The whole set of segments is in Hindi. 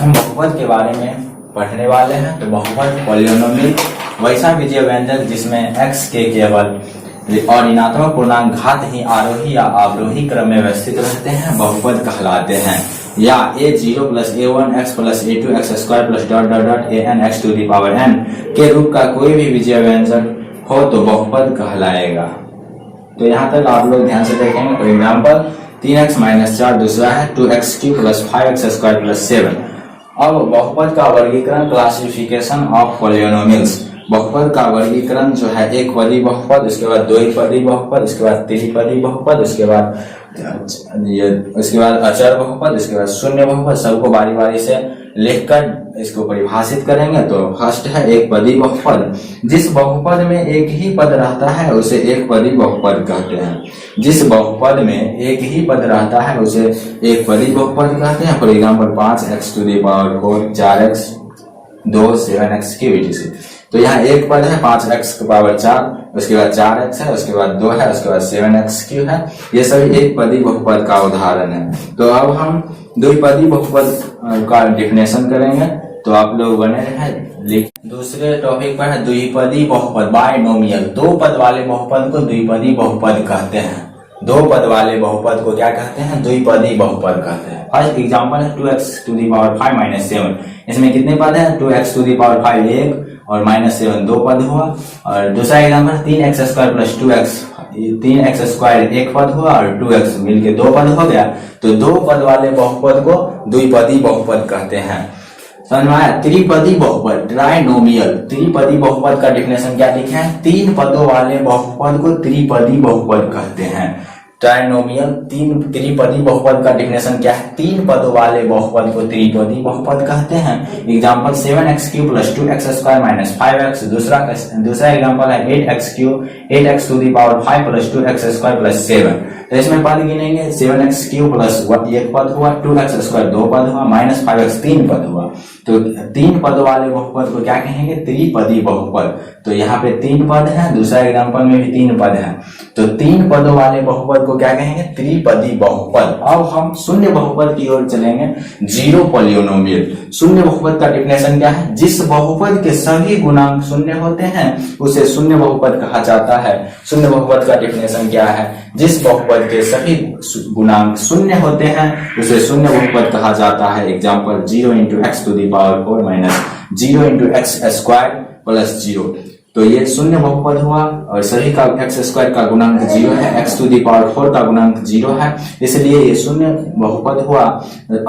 हम बहुपद के बारे में पढ़ने वाले हैं। तो बहुपद पॉलिनोमियल वैसा विजय व्यंजक जिसमें x के केवल और ऋणात्मक पूर्णांक घात ही आरोही या अवरोही क्रम में व्यवस्थित रहते हैं बहुपद कहलाते हैं। या a0 plus a1 x plus a2 x square plus dot dot dot an x to the power n के रूप का कोई भी विजय व्यंजक हो तो बहुपद कहलाएगा। तो यहाँ तक आप लोग ध्यान से देखेंगे। फॉर एग्जाम्पल 3x माइनस 4, दूसरा है 2x cube plus 5x square plus 7। अब बहुपद का वर्गीकरण, क्लासिफिकेशन ऑफ पॉलिनोमियल्स। बहुपद का वर्गीकरण जो है एक पदी बहुपद, उसके बाद दो पदी बहुपद, उसके बाद त्रिपदी बहुपद, उसके बाद अचर बहुपद, उसके बाद शून्य बहुपद। सबको बारी बारी से लिखकर इसको परिभाषित करेंगे। तो फर्स्ट है एक पदी बहुपद। जिस बहुपद में एक ही पद रहता है उसे एक पदी बहुपद कहते हैं। जिस बहुपद में एक ही पद रहता है उसे एक पदी बहुपद कहते हैं। For example 5x to the power 4, 4x 2, 7x की वजह से। तो यहाँ एक पद है 5x की पावर 4, उसके बाद 4x है, उसके बाद 2 है, उसके बाद 7x क्यूब है। ये सभी एक पदी बहुपद का उदाहरण है। तो अब हम द्विपदी बहुपद का डिफिनेशन करेंगे। तो आप लोग बने हैं। दूसरे टॉपिक पर है द्विपदी बहुपद, बाइनोमियल। दो पद वाले बहुपद को द्विपदी बहुपद कहते हैं। दो पद वाले बहुपद को क्या कहते हैं? द्विपदी बहुपद कहते हैं। फर्स्ट एग्जांपल है 2x to the power 5 minus 7। इसमें कितने पद हैं? 2x टू दी पावर 5 एक और माइनस 7 दो पद हुआ। और दूसरा example 3x square plus 2x, 3x square एक पद हुआ और 2x मिलके दो पद हो गया। तो दो पद वाले बहुपद को द्विपदी बहुपद कहते हैं। समझ में आया? त्रिपदी बहुपद, ट्राइनोमियल। त्रिपदी बहुपद का डिफिनेशन क्या लिखा है? तीन पदों वाले बहुपद को त्रिपदी बहुपद कहते हैं। ट्राइनोमियल त्रिपदी बहुपद का डिफिनेशन क्या है? तीन पदों वाले बहुपद को त्रिपदी बहुपद कहते हैं। Example 7x cube plus 2x square minus 5x। दूसरा एग्जांपल है 8x cube 8x to the power 5 plus 2x square plus 7। तो इसमें पद गिनेंगे। 7x क्यूब प्लस एक पद हुआ, 2x स्क्वायर दो पद हुआ, माइनस 5x तीन पद हुआ। तो तीन पद वाले बहुपद को क्या कहेंगे? त्रिपदी बहुपद। तो यहाँ पे तीन पद है, दूसरा एग्जांपल में भी तीन पद है। तो तीन पदों वाले बहुपद को क्या कहेंगे? त्रिपदी बहुपद। अब हम शून्य बहुपद की ओर चलेंगे। Zero polynomial. शून्य बहुपद का डिफिनेशन क्या है? जिस बहुपद के सभी गुणांक शून्य होते हैं उसे शून्य बहुपद कहा जाता है। शून्य बहुपद का डिफिनेशन क्या है? जिस बहुपद के सभी गुणांक शून्य होते हैं उसे शून्य बहुपद कहा जाता है। Example 0 into x to the power 4 minus 0 into x square plus 0। तो ये शून्य बहुपद हुआ और सभी का एक्स स्क्वायर का गुणांक 0 है, एक्स टू दी पावर 4 का गुणांक 0 है, इसलिए ये शून्य बहुपद हुआ।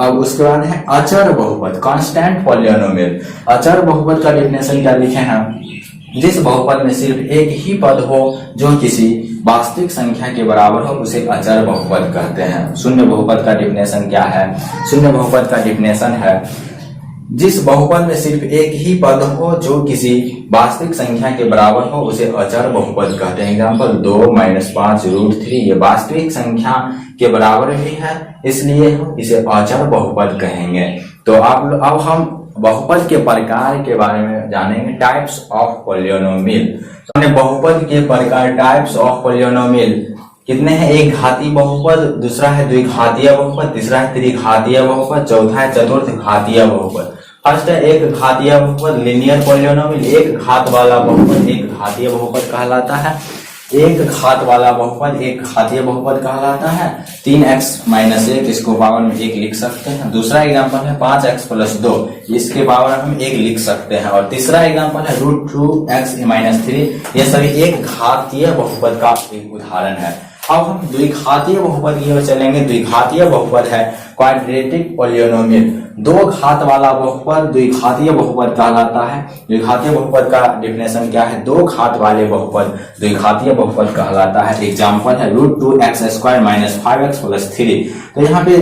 अब उसके बाद है अचर बहुपद, कांस्टेंट पॉलिनोमियल। अचर बहुपद का डिफिनेशन क्या लिखे हैं? जिस बहुपद में सिर्फ एक ही पद हो जो किसी वास्तविक संख्या के बराबर हो उसे अचर बहुपद कहते हैं। शून्य बहुपद का डिफिनेशन क्या है? शून्य बहुपद का डिफिनेशन है जिस बहुपद में सिर्फ एक ही पद हो जो किसी वास्तविक संख्या के बराबर हो उसे अचर बहुपद कहते हैं। एग्जांपल 2 माइनस 5 रूट 3 ये वास्तविक संख्या के बराबर भी है, इसलिए इसे अचर बहुपद कहेंगे। तो अब हम बहुपद के प्रकार के बारे में जानेंगे। Types of polynomial. हमने बहुपद के प्रकार, टाइप्स ऑफ पॉलिनोमियल कितने हैं? एक घातीय बहुपद, दूसरा है द्विघातीय बहुपद, तीसरा है त्रिघातीय बहुपद, चौथा है चतुर्थ घातीय बहुपद। फर्स्ट है एक घातीय बहुपद, लिनियर पॉलिनोमियल। एक घात वाला बहुपद एक घातीय बहुपद कहलाता है। एक घात वाला बहुपद एक घातीय बहुपद कहलाता है। 3x माइनस 1 इसको पावर में 1 लिख सकते हैं। दूसरा एग्जांपल है 5x प्लस 2 इसके पावर हम 1 लिख सकते हैं। और तीसरा एग्जांपल है रूट 2x माइनस 3। ये सभी एक घातीय बहुपद का एक उदाहरण है। अब हम द्विघातीय बहुपद की ओर चलेंगे। द्विघातीय बहुपद है क्वाड्रेटिक पॉलिनोमियल। दो घात वाला बहुपद द्विघातीय बहुपद कहलाता है। द्विघातीय बहुपद का डिफिनेशन क्या है? दो घात वाले बहुपद द्विघातीय बहुपद कहलाता है। एग्जांपल है root 2x square minus 5x plus 3। तो यहाँ पे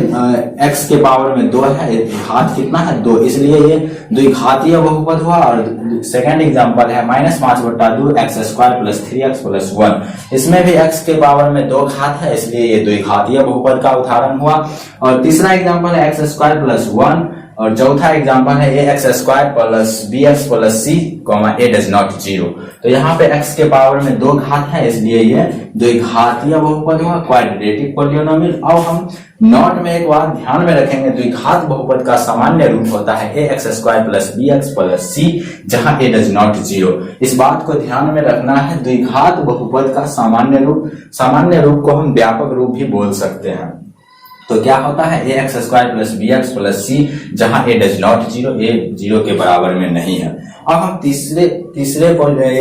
x के पावर में 2 है, घात कितना है? 2, इसलिए ये द्विघातीय बहुपद हुआ। और सेकेंड एग्जांपल है -5/2 x square plus 3x plus 1। इसमें भी x के पावर में 2 घात है, इसलिए ये द्विघातीय बहुपद का उदाहरण हुआ। और तीसरा एग्जांपल है x स्क्वायर प्लस 1 और चौथा एग्जांपल है a x square plus b x plus c a does not 0। तो यहाँ पे x के पावर में 2 घात है, इसलिए ये द्विघातीय बहुपद हुआ, क्वाड्रेटिक पॉलिनोमियल। अब हम नॉट में एक बात ध्यान में रखेंगे, द्विघात बहुपद का सामान्य रूप होता है a x square plus b x plus c, जहां ए डज नॉट 0। इस बात को ध्यान में रखना है, द्विघात बहुपद का सामान्य रूप को हम व्यापक रूप भी बोल सकते हैं। तो क्या होता है a x square plus b x plus c, जहां ए डज नॉट 0, ए 0 के बराबर में नहीं है। अब हम तीसरे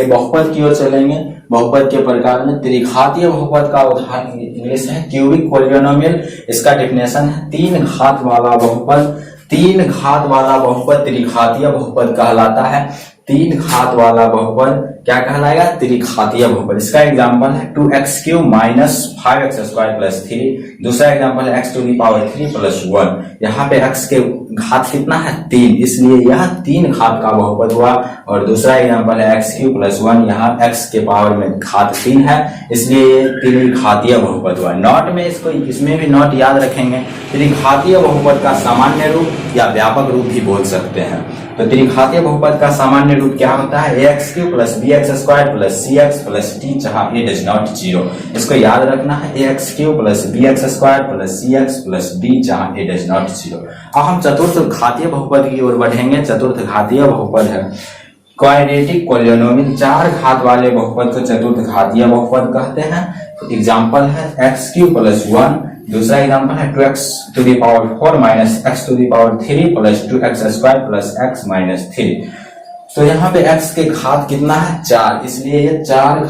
बहुपद की ओर चलेंगे। बहुपद के प्रकार में त्रिघातीय बहुपद का उदाहरण इंग्लिश है क्यूबिक पॉलिनोमियल। इसका डेफिनेशन है 3 घात वाला बहुपद। 3 घात वाला बहुपद त्रिघातीय बहुपद कहलाता है। 3 घात वाला बहुपद क्या कहलाएगा? त्रिघातीय बहुपद। इसका एग्जांपल है 2x³ minus 5x square plus 3। दूसरा एग्जांपल है x to the power 3 plus 1। यहाँ पे x के घात कितना है? 3, इसलिए यह 3 घात का बहुपद हुआ। और दूसरा एग्जांपल है x³ प्लस 1, यहाँ x के पावर में घात 3 है, इसलिए ये त्रिघातीय बहुपद हुआ। नॉट में इसमें भी नॉट याद रखेंगे, त्रिघातीय बहुपद का सामान्य रूप या व्यापक रूप भी बोल सकते हैं। तो त्रिघातीय बहुपद का सामान्य रूप क्या होता है? ax³ plus bx square plus cx plus t, जहां a डज नॉट 0। इसको याद रखना है, ax³ plus bx square plus cx plus d, जहां a डज नॉट 0। अब हम चतुर्थ घातीय बहुपद की ओर बढ़ेंगे। चतुर्थ घातीय बहुपद है क्वाड्रेटिक पॉलिनोमियल। 4 घात वाले बहुपद को चतुर्थ घातीय बहुपद कहते हैं। एग्जाम्पल है x³ प्लस 1। दूसरा एग्जांपल है 2x to the power 4 minus x to the power 3 plus 2x square plus x minus 3। तो यहाँ पे x के घात कितना है? 4, इसलिए ये 4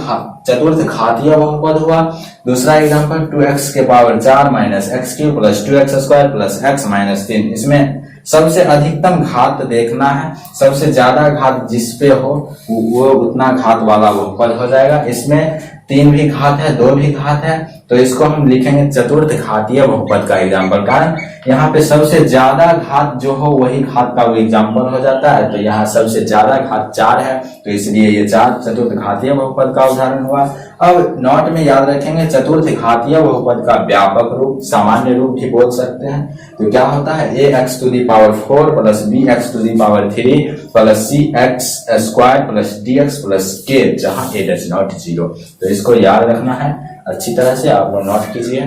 चतुर्थ घातीय बहुपद हुआ। दूसरा एग्जांपल 2x के power 4 minus x³ plus 2x square plus x minus 3। इसमें सबसे अधिकतम घात देखना है, सबसे ज्यादा घात जिस पे हो वो उतना घात वाला बहुपद हो जाएगा। इसमें 3 भी घात है, 2 भी घात है, तो इसको हम लिखेंगे चतुर्थ घातीय बहुपद का एग्जाम्पल। कारण यहाँ पे सबसे ज्यादा घात जो हो वही घात का वो एग्जाम्पल हो जाता है। तो यहाँ सबसे ज्यादा घात 4 है, तो इसलिए ये 4 चतुर्थ घातीय बहुपद का उदाहरण हुआ। अब नोट में याद रखेंगे, चतुर्थ घातीय बहुपद का व्यापक रूप, सामान्य रूप भी बोल सकते हैं। तो क्या होता है? ax to the power 4 plus bx to the power 3 plus cx square plus dx plus k, जहां a डज नॉट 0। तो इसको याद रखना है, अच्छी तरह से आप लोग नोट कीजिए।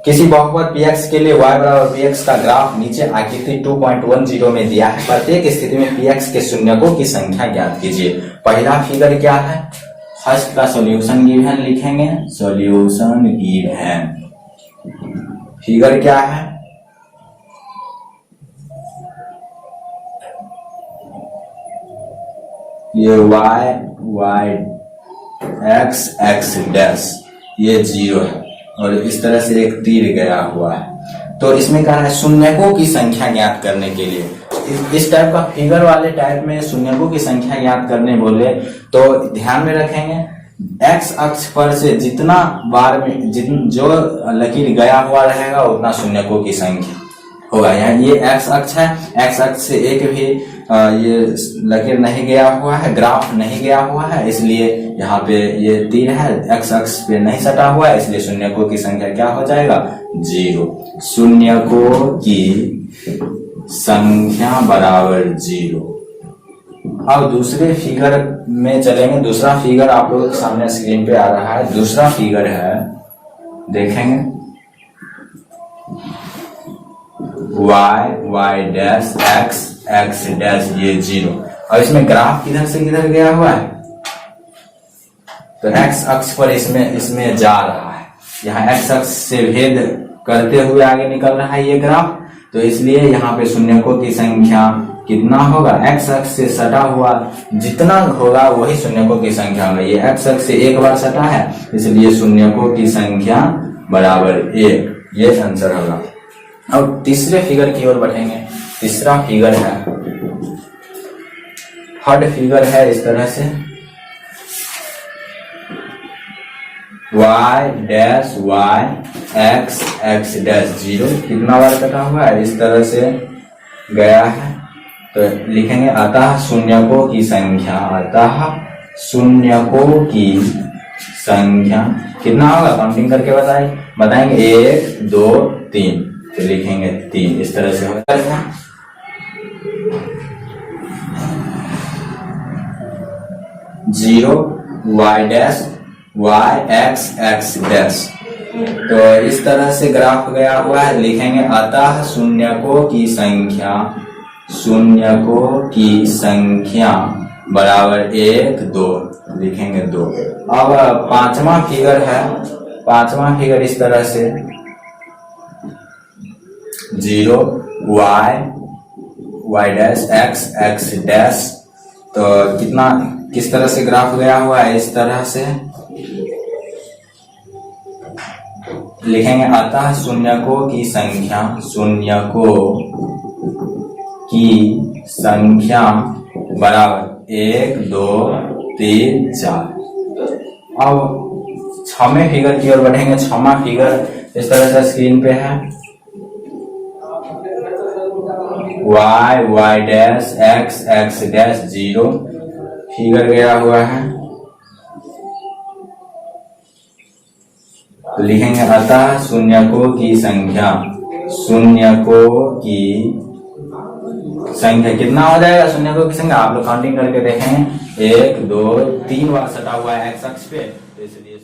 किसी बहुपद px के लिए y बराबर px का ग्राफ नीचे आकृति 2.10 में दिया है। प्रत्येक स्थिति में px के शून्यकों की संख्या ज्ञात कीजिए। पहला फिगर क्या है? फर्स्ट का सॉल्यूशन गिवन लिखेंगे। सॉल्यूशन गिवन फिगर क्या है? ये y x x डैश ये 0 है और इस तरह से एक तीर गया हुआ है। तो इसमें कहा है शून्यकों की संख्या ज्ञात करने के लिए। इस टाइप का फिगर वाले टाइप में शून्यकों की संख्या ज्ञात करने बोले तो ध्यान में रखेंगे, x अक्ष पर से जितना बार में जो लकीर गया हुआ रहेगा उतना शून्यकों की संख्या होगा। यहाँ ये x अक्ष है, x अक्ष से एक भी ये लकीर नहीं गया हुआ है, ग्राफ नहीं गया हुआ है, इसलिए यहाँ पे ये तीर है, x अक्ष पे नहीं सटा हुआ है, इसलिए शून्यकों की संख्या क्या हो जाएगा? 0। शून्यकों की संख्या बराबर 0। अब दूसरे फिगर में चलेंगे। दूसरा फिगर आप लोगों के सामने स्क्रीन पे आ रहा है। दूसरा फिगर है, देखेंगे y डैश x डैश ये 0। और इसमें ग्राफ किधर से किधर गया हुआ है? तो x अक्ष पर इसमें जा रहा है। यहाँ x अक्ष से भेद करते हुए आगे निकल रहा है ये ग्राफ, तो इसलिए यहाँ पे शून्यकों की संख्या कितना होगा? x अक्ष से सटा हुआ जितना होगा वही शून्यकों की संख्या होगा। ये x अक्ष से एक बार सटा है, इसलिए शून्यकों की संख्या बराबर 1। ये आंसर होगा। अब तीसरे फिगर की ओर बढ़ेंगे। तीसरा फिगर है, थर्ड फिगर है इस तरह से y dash y x dash 0 कितना बार कटा हुआ है? इस तरह से गया है। तो लिखेंगे अतः शून्यकों की संख्या, अतः शून्यकों की संख्या कितना होगा? काउंटिंग करके बताएंगे 1 2 3। तो लिखेंगे 3। इस तरह से होगा। 0 y dash y x x dash. तो इस तरह से ग्राफ गया हुआ है। लिखेंगे अतः शून्यकों की संख्या बराबर 1 2, लिखेंगे 2। अब पांचवा फिगर है, पांचवा फिगर इस तरह से 0 y dash x x dash. तो किस तरह से ग्राफ गया हुआ है, इस तरह से लिखेंगे अतः शून्यकों की संख्या बराबर 1 2 3 4। अब छठवें फिगर की ओर बढ़ेंगे। छठवां फिगर इस तरह से स्क्रीन पे है y dash x x dash 0 figure गया हुआ है। लिखेंगे अतः शून्यकों की संख्या कितना हो जाएगा, शून्यकों की संख्या आप लोग काउंटिंग करके देखेंगे 1 2 3 बार सटा हुआ है एक्स अक्ष पे, तो इसलिए